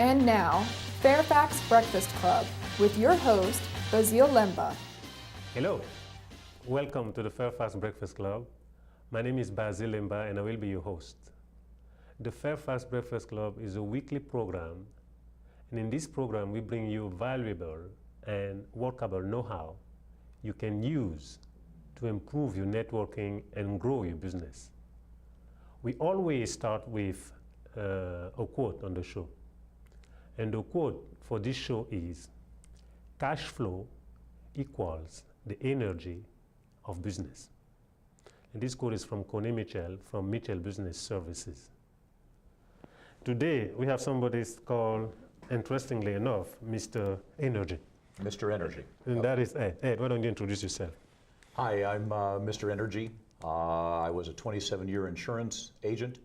And now, Fairfax Breakfast Club with your host, Bazil Lemba. Hello, welcome to the Fairfax Breakfast Club. My name is Bazil Lemba and I will be your host. The Fairfax Breakfast Club is a weekly program, and in this program we bring you valuable and workable know-how you can use to improve your networking and grow your business. We always start with a quote on the show. And the quote for this show is, cash flow equals the energy of business. And this quote is from Connie Mitchell from Mitchell Business Services. Today, we have somebody called, interestingly enough, Mr. Energy. Mr. Energy. And that is Ed. Ed, why don't you introduce yourself? Hi, I'm Mr. Energy. I was a 27-year insurance agent,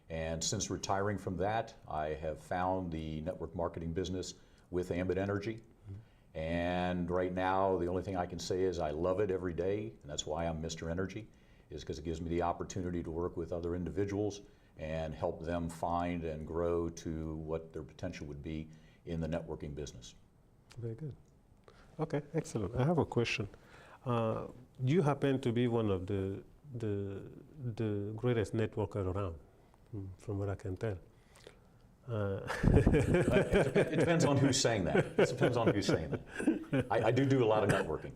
and since retiring from that, I have found the network marketing business with Ambit Energy. And right now, the only thing I can say is I love it every day, and that's why I'm Mr. Energy, is because it gives me the opportunity to work with other individuals and help them find and grow to what their potential would be in the networking business. Very good. Okay, excellent. I have a question. You happen to be one of the greatest networker around, from what I can tell. It depends on who's saying that. It depends on who's saying that. I do a lot of networking.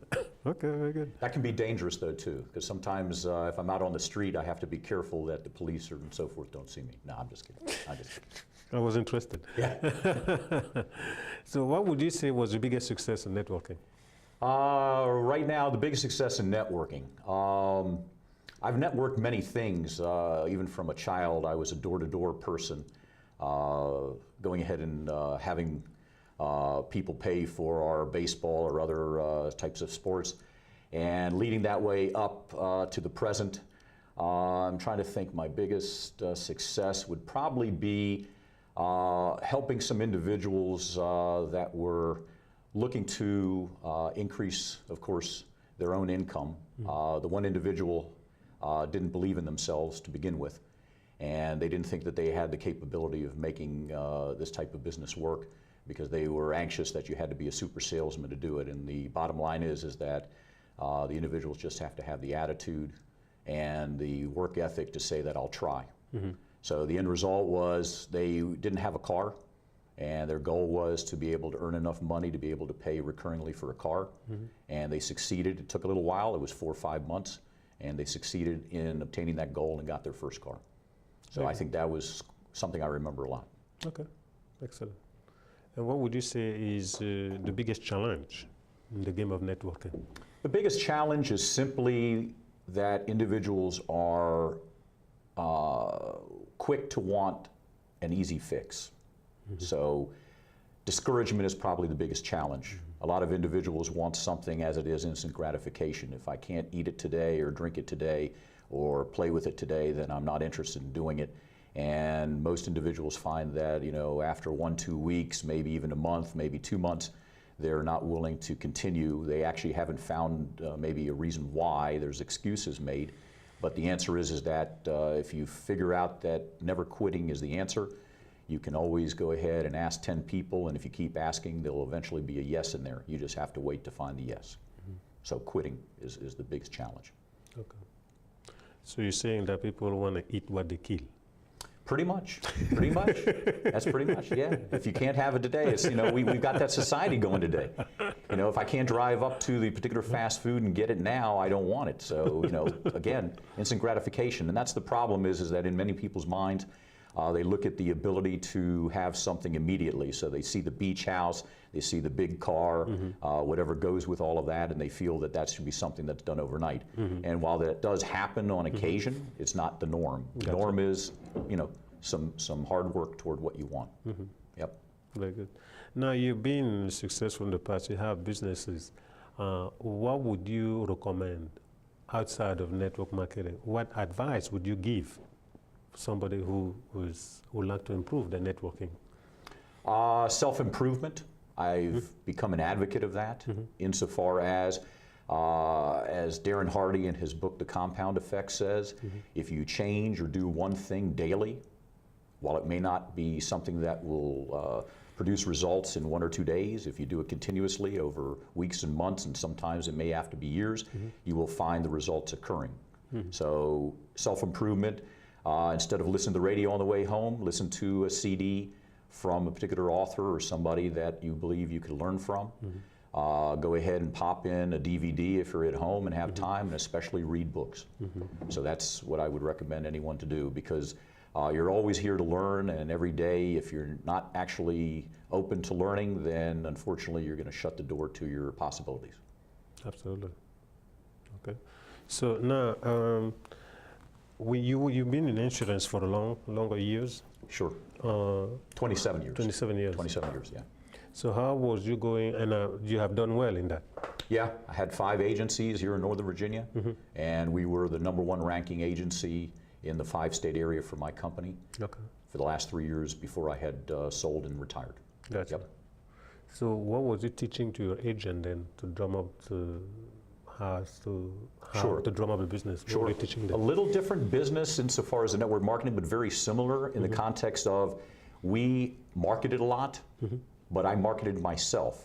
Okay, very good. That can be dangerous though too, because sometimes if I'm out on the street, I have to be careful that the police and so forth don't see me. No, I'm just kidding. I was interested. Yeah. So what would you say was the biggest success in networking? Right now, the biggest success in networking. I've networked many things. Even from a child, I was a door-to-door person, going ahead and having people pay for our baseball or other types of sports, and leading that way up to the present. I'm trying to think, my biggest success would probably be helping some individuals that were looking to increase, of course, their own income. The one individual didn't believe in themselves to begin with, and they didn't think that they had the capability of making this type of business work, because they were anxious that you had to be a super salesman to do it. And the bottom line is that the individuals just have to have the attitude and the work ethic to say that I'll try. So the end result was they didn't have a car, and their goal was to be able to earn enough money to be able to pay recurringly for a car. And they succeeded. It took a little while. It was 4 or 5 months, and they succeeded in obtaining that goal and got their first car. So I think that was something I remember a lot. Okay, excellent. And what would you say is the biggest challenge in the game of networking? The biggest challenge is simply that individuals are quick to want an easy fix. So discouragement is probably the biggest challenge. A lot of individuals want something as it is, instant gratification. If I can't eat it today or drink it today or play with it today, then I'm not interested in doing it. And most individuals find that, you know, after 1, 2 weeks, maybe even a month, maybe 2 months, they're not willing to continue. They actually haven't found maybe a reason why. There's excuses made. But the answer is that if you figure out that never quitting is the answer, you can always go ahead and ask 10 people, and if you keep asking, there'll eventually be a yes in there. You just have to wait to find the yes. So quitting is the biggest challenge. Okay. So you're saying that people want to eat what they kill? Pretty much. That's pretty much, yeah. If you can't have it today, it's, you know, we've got that society going today. You know, if I can't drive up to the particular fast food and get it now, I don't want it. So, you know, again, instant gratification. And that's the problem is that in many people's minds, they look at the ability to have something immediately. So they see the beach house, they see the big car, whatever goes with all of that, and they feel that that should be something that's done overnight. And while that does happen on occasion, it's not the norm. The norm is, you know, some hard work toward what you want. Yep. Very good. Now, you've been successful in the past. You have businesses. What would you recommend outside of network marketing? What advice would you give somebody who would like to improve their networking? Self-improvement. I've become an advocate of that insofar as Darren Hardy in his book, The Compound Effect says, if you change or do one thing daily, while it may not be something that will produce results in 1 or 2 days. If you do it continuously over weeks and months, and sometimes it may have to be years, you will find the results occurring. So self-improvement, instead of listening to the radio on the way home, listen to a CD from a particular author or somebody that you believe you could learn from. Go ahead and pop in a DVD if you're at home and have time, and especially read books. So that's what I would recommend anyone to do, because you're always here to learn, and every day if you're not actually open to learning, then unfortunately you're going to shut the door to your possibilities. Absolutely. Okay. So now, you've been in insurance for longer years? Sure. 27 years. 27 years. 27 years, yeah. So how was you going, and you have done well in that? Yeah, I had 5 agencies here in Northern Virginia, and we were the #1 ranking agency in the 5-state area for my company for the last 3 years before I had sold and retired. Gotcha. Yep. So what was you teaching to your agent then to drum up how to drum up the business? What were you teaching them? A little different business insofar as the network marketing, but very similar in the context of we marketed a lot, but I marketed myself.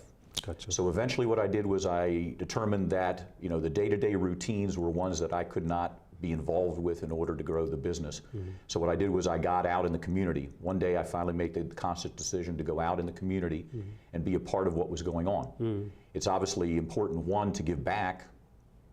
Gotcha. So eventually what I did was I determined that the day-to-day routines were ones that I could not be involved with in order to grow the business. So what I did was I got out in the community. One day I finally made the conscious decision to go out in the community and be a part of what was going on. It's obviously important, one, to give back,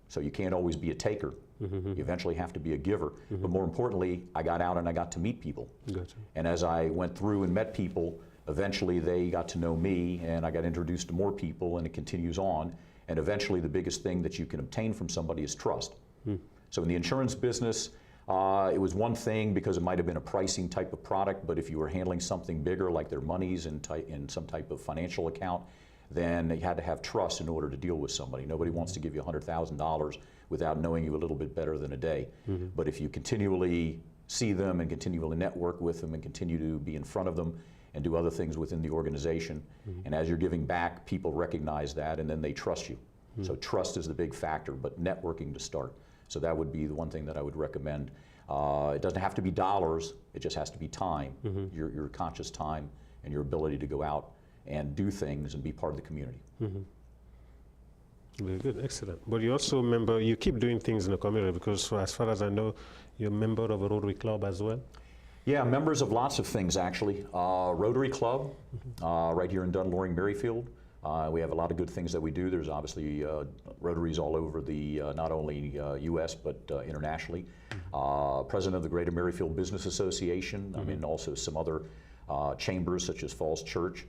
so you can't always be a taker. You eventually have to be a giver. But more importantly, I got out and I got to meet people. Gotcha. And as I went through and met people, eventually they got to know me, and I got introduced to more people, and it continues on. And eventually the biggest thing that you can obtain from somebody is trust. So in the insurance business, it was one thing because it might have been a pricing type of product, but if you were handling something bigger like their monies in some type of financial account, then you had to have trust in order to deal with somebody. Nobody wants to give you $100,000 without knowing you a little bit better than a day. But if you continually see them and continually network with them and continue to be in front of them and do other things within the organization, and as you're giving back, people recognize that and then they trust you. So trust is the big factor, but networking to start. So that would be the one thing that I would recommend. It doesn't have to be dollars, it just has to be time, your conscious time and your ability to go out and do things and be part of the community. Very good, excellent. But you also remember, you keep doing things in the community because as far as I know, you're a member of a Rotary Club as well? Yeah, members of lots of things actually. Rotary Club, right here in Dunn-Loring, Merrifield. We have a lot of good things that we do. There's obviously Rotaries all over the, not only US, but internationally. President of the Greater Merrifield Business Association. I mean, also some other chambers such as Falls Church.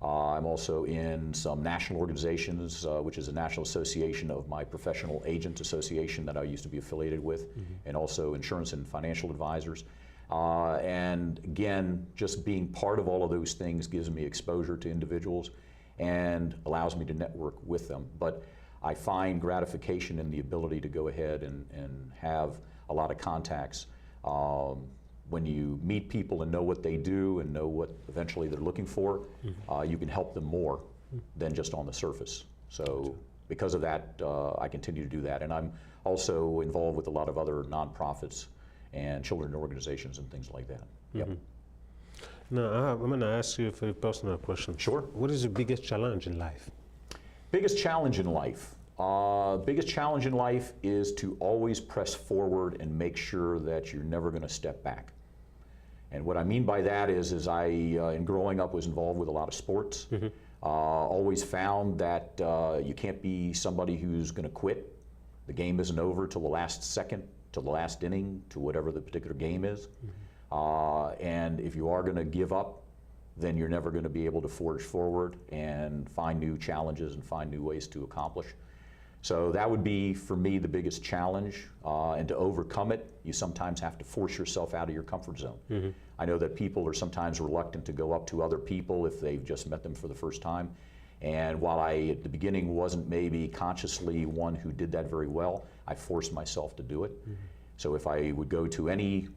I'm also in some national organizations, which is the National Association of my Professional Agents Association that I used to be affiliated with, and also Insurance and Financial Advisors. And again, just being part of all of those things gives me exposure to individuals and allows me to network with them. But I find gratification in the ability to go ahead and have a lot of contacts. When you meet people and know what they do and know what eventually they're looking for, you can help them more than just on the surface. So because of that, I continue to do that. And I'm also involved with a lot of other nonprofits and children organizations and things like that. Yep. Now, I'm going to ask you a very personal question. Sure. What is the biggest challenge in life? Biggest challenge in life? Biggest challenge in life is to always press forward and make sure that you're never going to step back. And what I mean by that is I, in growing up, was involved with a lot of sports. Always found that you can't be somebody who's going to quit. The game isn't over till the last second, till the last inning, to whatever the particular game is. And if you are going to give up, then you're never going to be able to forge forward and find new challenges and find new ways to accomplish. So that would be, for me, the biggest challenge. And to overcome it, you sometimes have to force yourself out of your comfort zone. I know that people are sometimes reluctant to go up to other people if they've just met them for the first time. And while I, at the beginning, wasn't maybe consciously one who did that very well, I forced myself to do it. So if I would go to any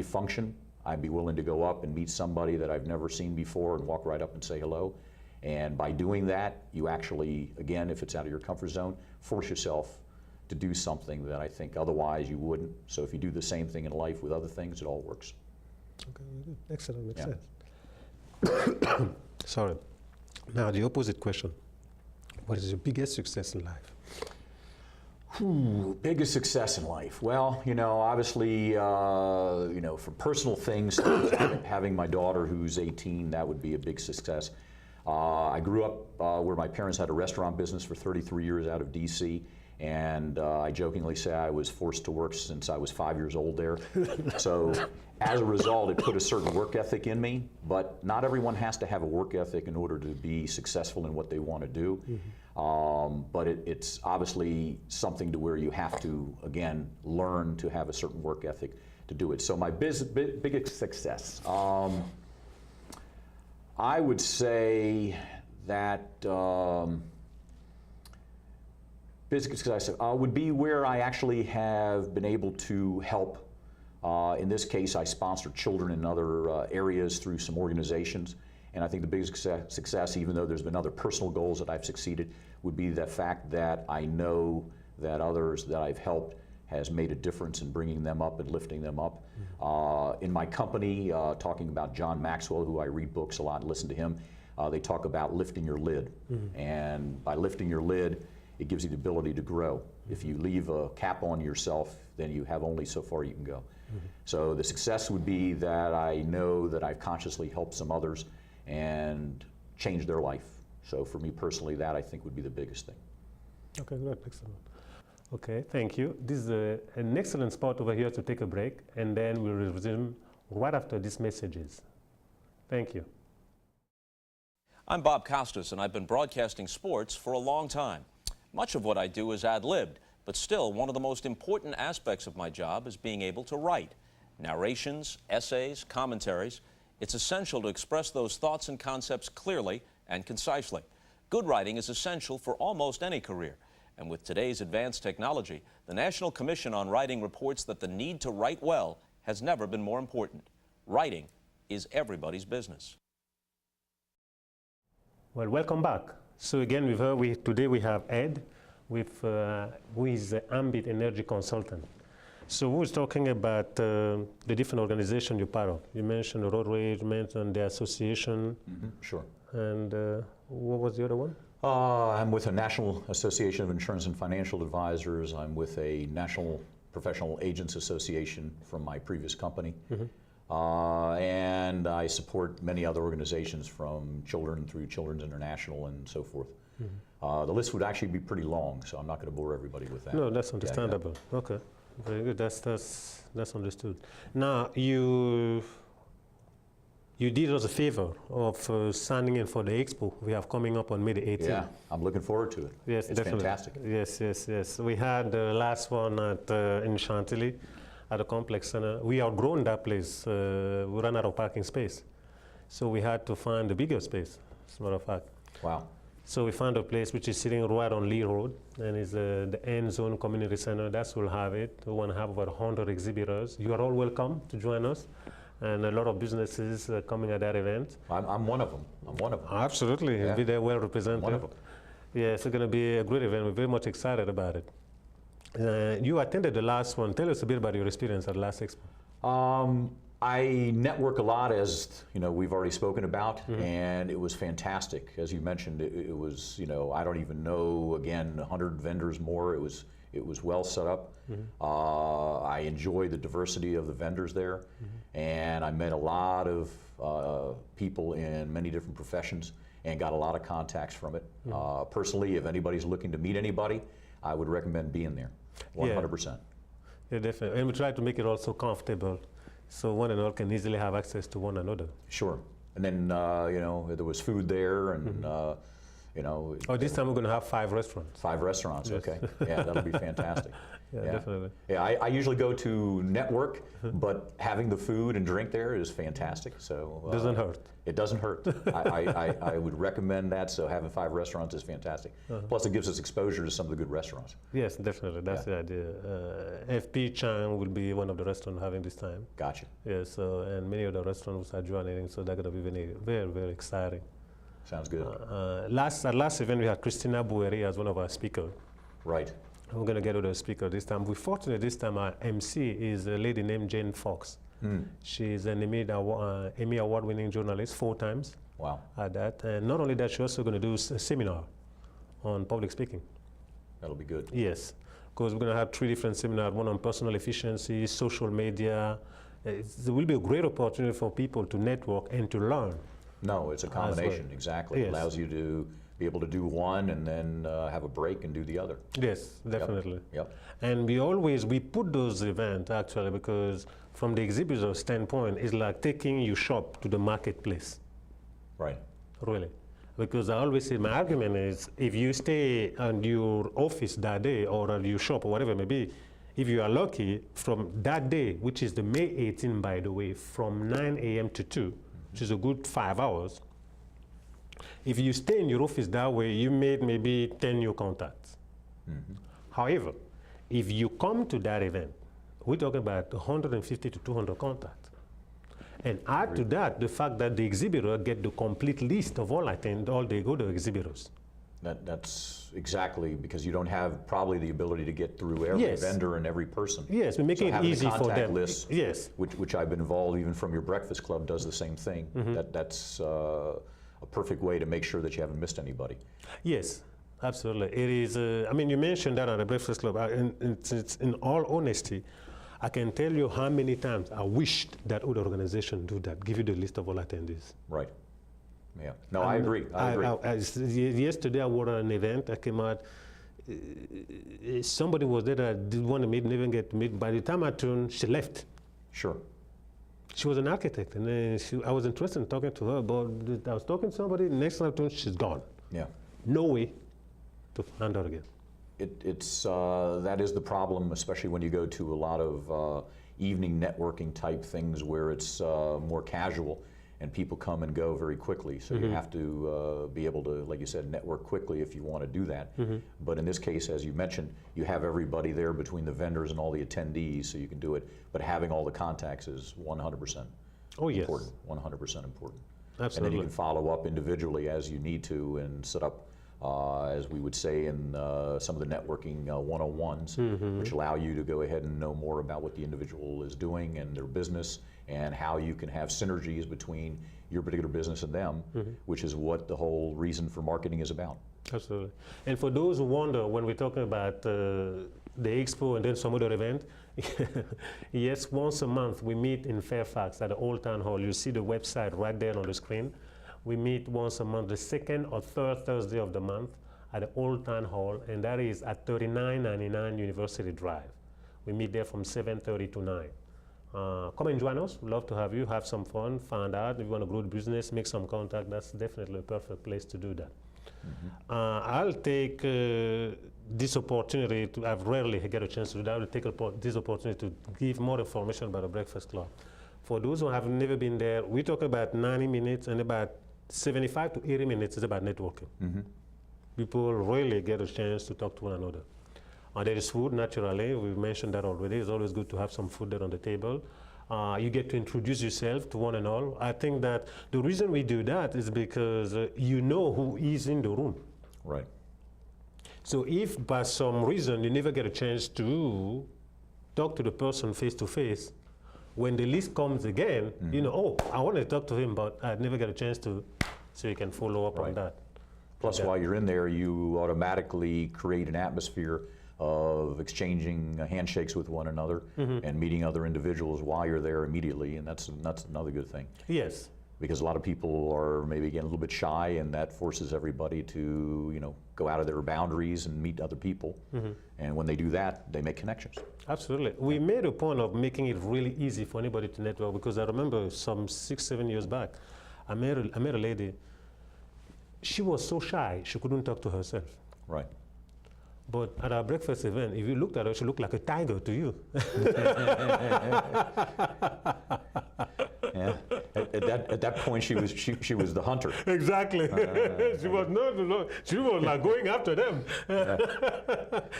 function, I'd be willing to go up and meet somebody that I've never seen before and walk right up and say hello. And by doing that, you actually, again, if it's out of your comfort zone, force yourself to do something that I think otherwise you wouldn't. So if you do the same thing in life with other things, it all works. Okay, good. Excellent, makes sense. Sorry. Now, the opposite question. What is your biggest success in life? Biggest success in life. Well, obviously, for personal things, having my daughter who's 18, that would be a big success. I grew up where my parents had a restaurant business for 33 years out of DC, and I jokingly say I was forced to work since I was 5 years old there. So as a result, it put a certain work ethic in me, but not everyone has to have a work ethic in order to be successful in what they want to do. But it's obviously something to where you have to, again, learn to have a certain work ethic to do it. So my biggest success, I would say that biggest success would be where I actually have been able to help. In this case, I sponsor children in other areas through some organizations. And I think the biggest success, even though there's been other personal goals that I've succeeded, would be the fact that I know that others that I've helped has made a difference in bringing them up and lifting them up. In my company, talking about John Maxwell, who I read books a lot and listen to him, they talk about lifting your lid. And by lifting your lid, it gives you the ability to grow. If you leave a cap on yourself, then you have only so far you can go. So the success would be that I know that I've consciously helped some others and changed their life. So for me personally, that I think would be the biggest thing. Okay, good, excellent. Okay, thank you. This is an excellent spot over here to take a break, and then we'll resume right after these messages. Thank you. I'm Bob Costas, and I've been broadcasting sports for a long time. Much of what I do is ad-libbed, but still one of the most important aspects of my job is being able to write. Narrations, essays, commentaries. It's essential to express those thoughts and concepts clearly and concisely. Good writing is essential for almost any career. And with today's advanced technology, the National Commission on Writing reports that the need to write well has never been more important. Writing is everybody's business. Well, welcome back. So again, with her, today we have Ed, who is the Ambit Energy Consultant. So who was talking about the different organizations you're part of? You mentioned the Road Rage, you mentioned the association. Sure. And what was the other one? I'm with a National Association of Insurance and Financial Advisors. I'm with a National Professional Agents Association from my previous company. And I support many other organizations from children through Children's International and so forth. The list would actually be pretty long, so I'm not going to bore everybody with that. No, that's understandable. Yeah. Okay, very good. That's understood. Now, you did us a favor of signing in for the expo we have coming up on May the 18th. Yeah, I'm looking forward to it. Yes, it's definitely. Fantastic. Yes. We had the last one in Chantilly at the complex center. We outgrown that place. We ran out of parking space. So we had to find a bigger space, as a matter of fact. Wow. So we found a place which is sitting right on Lee Road, and is the End Zone Community Center. That's where we'll have it. We want to have about 100 exhibitors. You are all welcome to join us. And a lot of businesses coming at that event. I'm one of them. Absolutely. Yeah. You'll be there well represented. One of them. Yeah, it's going to be a great event. We're very much excited about it. You attended the last one. Tell us a bit about your experience at the last expo. I network a lot, as we've already spoken about, and it was fantastic. As you mentioned, it was I don't even know, again, 100 vendors more. It was well set up. I enjoy the diversity of the vendors there, and I met a lot of people in many different professions and got a lot of contacts from it. Personally, if anybody's looking to meet anybody, I would recommend being there, 100%. Yeah, definitely. And we try to make it also comfortable, so one and all can easily have access to one another. Sure. And then, there was food there, and this time we're going to have 5 restaurants. 5 restaurants, yes. Okay. Yeah, that'll be fantastic. Yeah, definitely. Yeah, I usually go to network, but having the food and drink there is fantastic. So doesn't hurt. It doesn't hurt. I would recommend that. So having 5 restaurants is fantastic. Plus, it gives us exposure to some of the good restaurants. Yes, definitely. That's the idea. FP Chang will be one of the restaurants having this time. Gotcha. Yeah. So and many of the restaurants are joining, so they're going to be very, very, very exciting. Sounds good. At last event, we had Christina Boueri as one of our speakers. Right. I'm going to get to the speaker this time. We're fortunate this time our MC is a lady named Jane Fox. She's an Emmy Award-winning journalist 4 times. Wow. At that. And not only that, she's also going to do a seminar on public speaking. That'll be good. Yes, because we're going to have 3 different seminars, one on personal efficiency, social media. It will be a great opportunity for people to network and to learn. No, it's a combination, well. exactly. Yes. It allows you to be able to do one and then have a break and do the other. Yes, definitely. Yep. And we put those events actually because from the exhibitor standpoint, it's like taking your shop to the marketplace. Right. Really. Because I always say my argument is if you stay at your office that day or at your shop or whatever it may be, if you are lucky, from that day, which is the May 18, by the way, from 9 a.m. to 2, which is a good 5 hours, if you stay in your office that way, you made maybe 10 new contacts. However, if you come to that event, we're talking about 150 to 200 contacts. And add to that the fact that the exhibitor get the complete list of all they go to exhibitors. That's exactly because you don't have probably the ability to get through every Yes. vendor and every person. Yes, we're making it easy for them. List, yes. which I've been involved even from your Breakfast Club does the same thing. That's a perfect way to make sure that you haven't missed anybody. Yes, absolutely. It is, I mean, you mentioned that at the Breakfast Club. In all honesty, I can tell you how many times I wished that other organization do that, give you the list of all attendees. Right. Yeah. No, I agree. I agree. Yesterday I was at an event. I came out. Somebody was there that I didn't want to meet, never get to meet. By the time I turned, she left. Sure. She was an architect, and then I was interested in talking to her, but I was talking to somebody, next time I turned, she's gone. Yeah. No way to find her again. That is the problem, especially when you go to a lot of evening networking type things where it's more casual and people come and go very quickly. So you have to be able to, like you said, network quickly if you want to do that. But in this case, as you mentioned, you have everybody there between the vendors and all the attendees, so you can do it. But having all the contacts is 100% important. 100% important. Absolutely. And then you can follow up individually as you need to and set up, as we would say in some of the networking 101s, which allow you to go ahead and know more about what the individual is doing and their business and how you can have synergies between your particular business and them, which is what the whole reason for marketing is about. Absolutely. And for those who wonder when we're talking about the expo and then some other event, yes, once a month we meet in Fairfax at the Old Town Hall. You see the website right there on the screen. We meet once a month, the 2nd or 3rd Thursday of the month at the Old Town Hall, and that is at 3999 University Drive. We meet there from 7:30 to 9. Come and join us. We'd love to have you, have some fun, find out if you want to grow the business, make some contact. That's definitely a perfect place to do that. I'll take this opportunity to, I've rarely get a chance to do that, I'll take this opportunity to give more information about the Breakfast Club. For those who have never been there, we talk about 90 minutes and about 75 to 80 minutes is about networking. People really get a chance to talk to one another. There is food, naturally. We've mentioned that already. It's always good to have some food there on the table. You get to introduce yourself to one and all. I think that the reason we do that is because you know who is in the room. Right. So if by some reason you never get a chance to talk to the person face to face, when the list comes again, you know, oh, I want to talk to him, but I never get a chance to, so you can follow up on that. Plus, while you're in there, you automatically create an atmosphere of exchanging handshakes with one another and meeting other individuals while you're there immediately, and that's another good thing. Yes. Because a lot of people are maybe again a little bit shy, and that forces everybody to, you know, go out of their boundaries and meet other people. And when they do that, they make connections. Absolutely. We made a point of making it really easy for anybody to network, because I remember some 6, 7 years back, I met a lady. She was so shy, she couldn't talk to herself. Right. But at our breakfast event, if you looked at her, she looked like a tiger to you. Yeah. At that point, she was the hunter. Exactly. She was she was like going after them.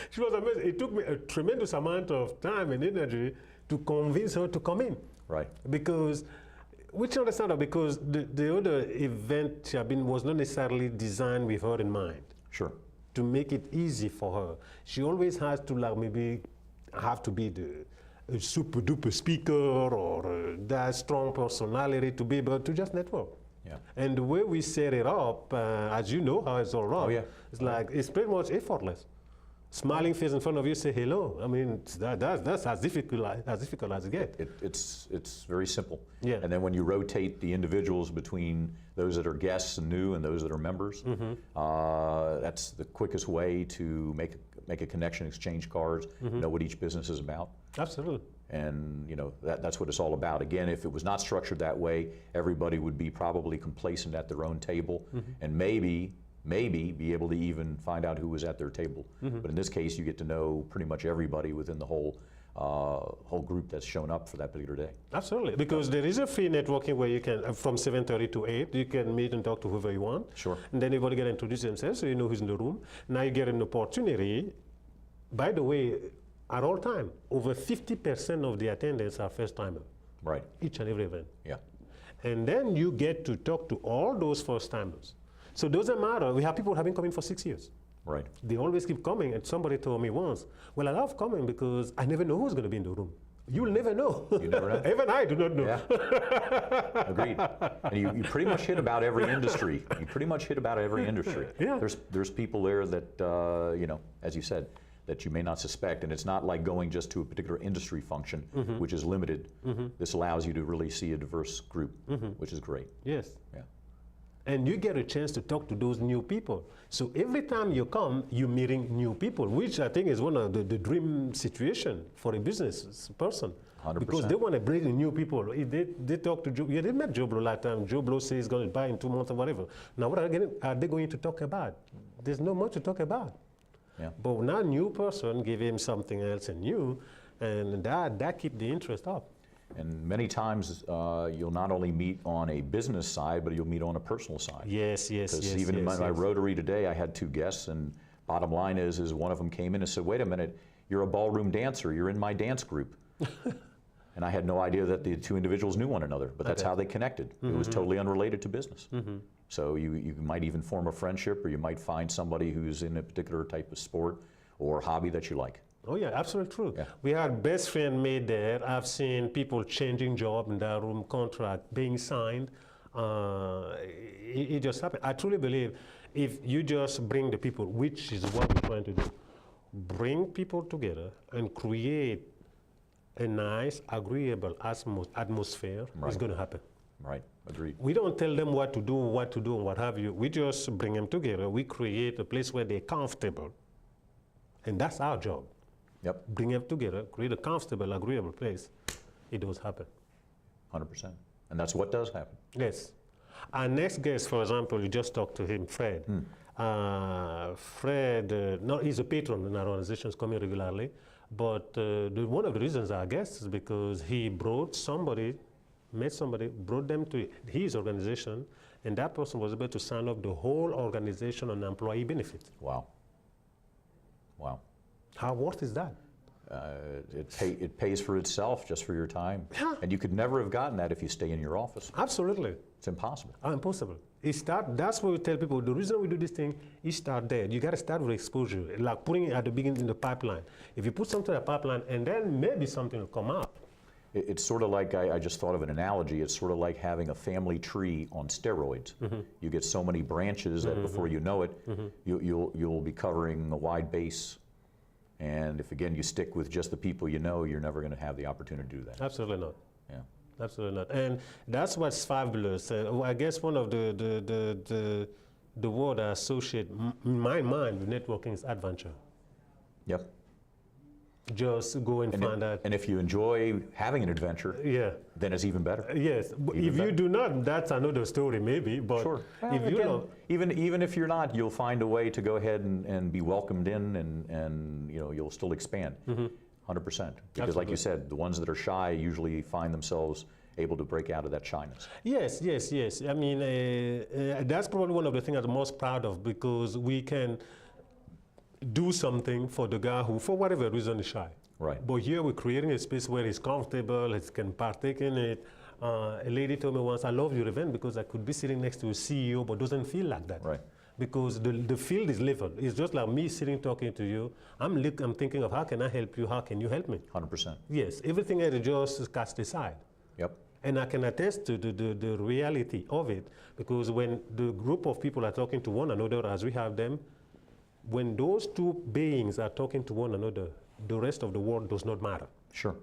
She was amazing. It took me a tremendous amount of time and energy to convince her to come in. Right. Because, which I understand, because the other event she had been was not necessarily designed with her in mind. Sure. To make it easy for her. She always has to like maybe have to be a super duper speaker or that strong personality to be able to just network. Yeah. And the way we set it up, as you know how it's all run, Oh, yeah. it's like, it's pretty much effortless. Smiling face in front of you, say hello. I mean, that's as difficult as it gets. It's very simple. Yeah. And then when you rotate the individuals between those that are guests and new and those that are members, that's the quickest way to make a connection, exchange cards, know what each business is about. Absolutely. And you know that's what it's all about. Again, if it was not structured that way, everybody would be probably complacent at their own table, and maybe be able to even find out who was at their table. But in this case, you get to know pretty much everybody within the whole group that's shown up for that particular day. Absolutely, because there is a free networking where you can, from 7:30 to 8, you can meet and talk to whoever you want. Sure. And then everybody can introduce themselves so you know who's in the room. Now you get an opportunity. By the way, at all time, over 50% of the attendants are first-timers. Right. Each and every event. Yeah. And then you get to talk to all those first-timers. So it doesn't matter. We have people who have been coming for 6 years. Right. They always keep coming, and somebody told me once, well, I love coming because I never know who's going to be in the room. You'll never know. You never know. Even I do not know. Yeah. Agreed. And you pretty much hit about every industry. You pretty much hit about every industry. Yeah. There's people there that, you know, as you said, that you may not suspect, and it's not like going just to a particular industry function, which is limited. This allows you to really see a diverse group, which is great. Yes. Yeah. And you get a chance to talk to those new people. So every time you come, you're meeting new people, which I think is one of the dream situation for a business person. 100%. Because they want to bring in new people. They talk to Joe. Yeah, they met Joe Blow last time. Joe Blow says he's going to buy in 2 months or whatever. Now, what are they going to talk about? There's not much to talk about. Yeah. But now, new person give him something else and new, and that keep the interest up. And many times you'll not only meet on a business side, but you'll meet on a personal side. Yes. Because even in my Rotary today, I had 2 guests, and bottom line is one of them came in and said, wait a minute, you're a ballroom dancer, you're in my dance group. And I had no idea that the 2 individuals knew one another, but that's how they connected. It was totally unrelated to business. So you might even form a friendship, or you might find somebody who's in a particular type of sport or hobby that you like. Oh yeah, absolutely true. Yeah. We had best friend made there. I've seen people changing job in that room, contract being signed. It just happened. I truly believe if you just bring the people, which is what we're trying to do, bring people together and create a nice, agreeable atmosphere, it's going to happen. Right, agreed. We don't tell them what to do, and what have you. We just bring them together. We create a place where they're comfortable. And that's our job. Yep. Bring them together, create a comfortable, agreeable place. It does happen. 100%. And that's what does happen. Yes. Our next guest, for example, you just talked to him, Fred. Fred, he's a patron in our organizations, coming regularly. But one of the reasons I guess is because he met somebody, brought them to his organization, and that person was able to sign up the whole organization on employee benefits. Wow. Wow. How worth is that? It pays for itself just for your time. Yeah. And you could never have gotten that if you stay in your office. Absolutely. It's impossible. Impossible. That's what we tell people. The reason we do this thing is start there. You got to start with exposure, like putting it at the beginning in the pipeline. If you put something in the pipeline, and then maybe something will come out. It's sort of like, I just thought of an analogy, it's sort of like having a family tree on steroids. You get so many branches that before you know it, you'll be covering a wide base. And if, again, you stick with just the people you know, you're never going to have the opportunity to do that. Absolutely not. Yeah. Absolutely not. And that's what's fabulous. I guess one of the word I associate in my mind with networking is adventure. Yep. Just go and find out. And if you enjoy having an adventure, then it's even better. Yes, but if you do not, that's another story maybe. But sure. Well, if you again, even if you're not, you'll find a way to go ahead and be welcomed in, and you'll still expand. 100%. Because Absolutely. like you said, the ones that are shy usually find themselves able to break out of that shyness. Yes. I mean, that's probably one of the things I'm most proud of, because we can do something for the guy who, for whatever reason, is shy. Right. But here we're creating a space where he's comfortable, he can partake in it. A lady told me once, I love your event because I could be sitting next to a CEO but doesn't feel like that. Right. because the field is level. It's just like me sitting talking to you. I'm thinking of how can I help you, how can you help me? 100%. Yes, everything else is just cast aside. Yep. And I can attest to the reality of it, because when the group of people are talking to one another as we have them, when those two beings are talking to one another, the rest of the world does not matter. Sure.